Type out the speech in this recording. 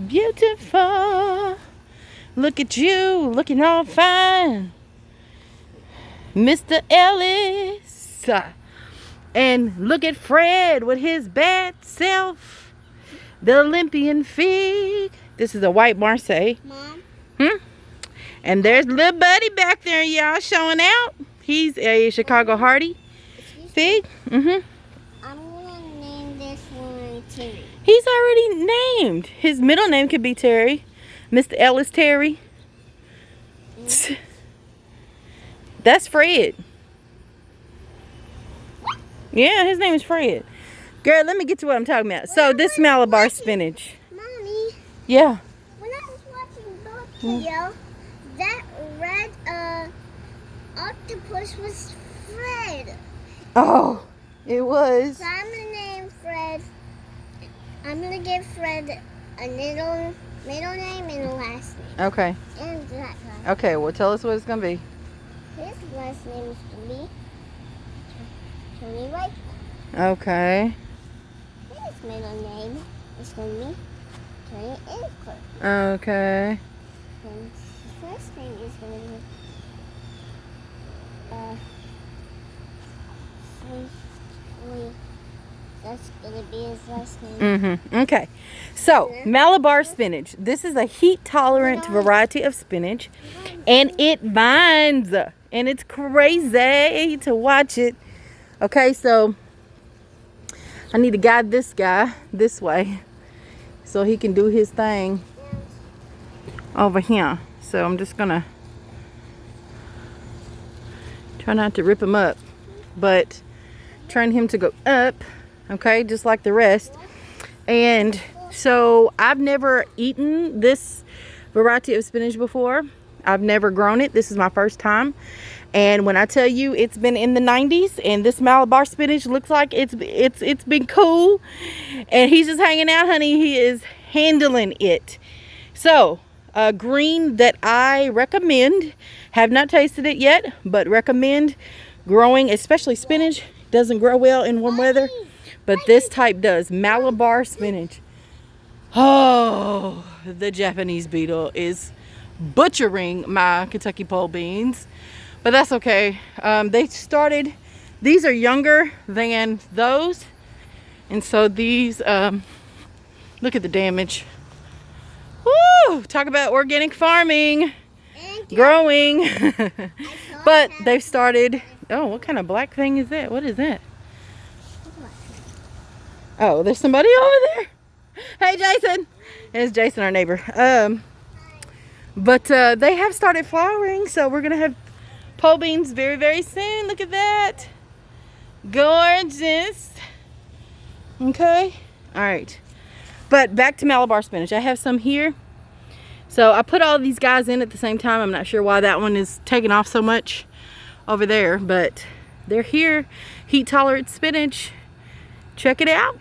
Beautiful. Look at you, looking all fine. Mr. Ellis. And look at Fred with his bad self. The Olympian fig. This is a white Marseille. Mom? And there's little buddy back there, y'all, showing out. He's a Chicago Hardy fig. I'm going to name this one Terry. He's already named. His middle name could be Terry. Mr. Ellis Terry. That's Fred. Yeah, his name is Fred. Girl, let me get to what I'm talking about. So this Malabar spinach. Mommy, Yeah. when I was watching the video, that red octopus was Fred. Oh, it was. So I'm going to name Fred. I'm going to give Fred a middle name and a last name. Okay. And that guy. Okay, well, tell us what it's going to be. His last name is going to be Tony White. Okay. His middle name is going to be Tony Inquart. Okay. And his first name is going to be that's going to be his last name. Okay. So, Malabar spinach. This is a heat-tolerant variety of spinach. And it vines. And it's crazy to watch it. Okay, so I need to guide this guy this way so he can do his thing over here. So I'm just going to try not to rip him up, but trying him to go up, okay, just like the rest. And so I've never eaten this variety of spinach before. I've never grown it. This is my first time. And when I tell you it's been in the 90s and this Malabar spinach looks like it's been cool and he's just hanging out, honey, he is handling it. So green that I recommend, have not tasted it yet, but recommend growing, especially spinach. Doesn't grow well in warm weather, but this type does. Malabar spinach. Oh, the Japanese beetle is butchering my Kentucky pole beans, but that's okay. These are younger than those, and so these look at the damage. Woo! Talk about organic farming, growing. But they've started. Oh, what kind of black thing is that? What is that? Oh, there's somebody over there. Hey, Jason. It's Jason, our neighbor. But they have started flowering, so we're gonna have pole beans very, very soon. Look at that. Gorgeous. Okay. All right. But back to Malabar spinach. I have some here. So I put all these guys in at the same time. I'm not sure why that one is taking off so much over there, but they're here. Heat tolerant spinach. Check it out.